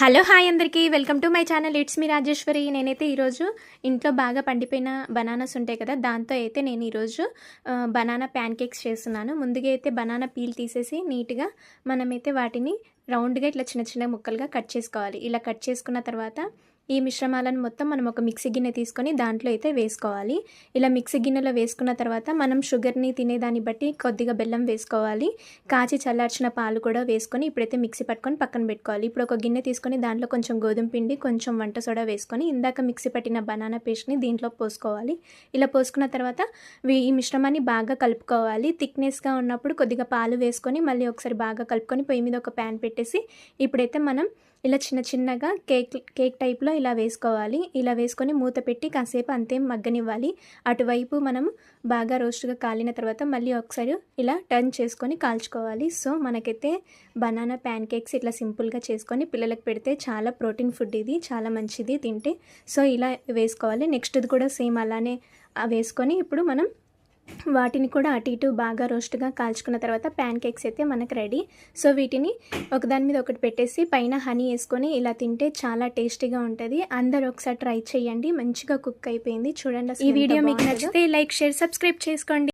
Hello hi అందరికీ welcome to my channel it's me Rajeshwari. నేనైతే ఈరోజు ఇంట్లో బాగా పండిపోయిన బనానాస్ ఉంటాయి కదా, దాంతో అయితే నేను ఈరోజు బనానా ప్యాన్ కేక్స్ చేస్తున్నాను. ముందుగా అయితే బనానా పీల్ తీసేసి నీట్గా మనమైతే వాటిని రౌండ్గా ఇట్లా చిన్న చిన్న ముక్కలుగా కట్ చేసుకోవాలి. ఇలా కట్ చేసుకున్న తర్వాత ఈ మిశ్రమాలను మొత్తం మనం ఒక మిక్సీ గిన్నె తీసుకొని దాంట్లో అయితే వేసుకోవాలి. ఇలా మిక్సీ గిన్నెలో వేసుకున్న తర్వాత మనం షుగర్ని తినేదాన్ని బట్టి కొద్దిగా బెల్లం వేసుకోవాలి. కాచి చల్లార్చిన పాలు కూడా వేసుకొని ఇప్పుడైతే మిక్సీ పట్టుకొని పక్కన పెట్టుకోవాలి. ఇప్పుడు ఒక గిన్నె తీసుకొని దాంట్లో కొంచెం గోధుమ పిండి, కొంచెం వంట సోడా వేసుకొని ఇందాక మిక్సీ పట్టిన బనానా పేస్ట్ని దీంట్లో పోసుకోవాలి. ఇలా పోసుకున్న తర్వాత ఈ మిశ్రమాన్ని బాగా కలుపుకోవాలి. థిక్నెస్గా ఉన్నప్పుడు కొద్దిగా పాలు వేసుకొని మళ్ళీ ఒకసారి బాగా కలుపుకొని పొయ్యి మీద ఒక ప్యాన్ పెట్టేసి ఇప్పుడైతే మనం ఇలా చిన్న చిన్నగా కేక్ టైప్లో ఇలా వేసుకోవాలి. ఇలా వేసుకొని మూత పెట్టి కాసేపు అంతే మగ్గనివ్వాలి. అటువైపు మనం బాగా రోస్ట్గా కాలిన తర్వాత మళ్ళీ ఒకసారి ఇలా టర్న్ చేసుకొని కాల్చుకోవాలి. సో మనకైతే బనానా ప్యాన్ కేక్స్ ఇట్లా సింపుల్గా చేసుకొని పిల్లలకు పెడితే చాలా ప్రోటీన్ ఫుడ్, ఇది చాలా మంచిది తింటే. సో ఇలా వేసుకోవాలి. నెక్స్ట్ది కూడా సేమ్ అలానే వేసుకొని ఇప్పుడు మనం వాటిని కూడా అటు ఇటు బాగా రోస్ట్గా కాల్చుకున్న తర్వాత ప్యాన్ కేక్స్ అయితే మనకు రెడీ. సో వీటిని ఒకదాని మీద ఒకటి పెట్టేసి పైన హనీ వేసుకొని ఇలా తింటే చాలా టేస్టీగా ఉంటుంది. అందరూ ఒకసారి ట్రై చేయండి. మంచిగా కుక్ అయిపోయింది చూడండి. ఈ వీడియో మీకు నచ్చితే లైక్, షేర్, సబ్స్క్రైబ్ చేసుకోండి.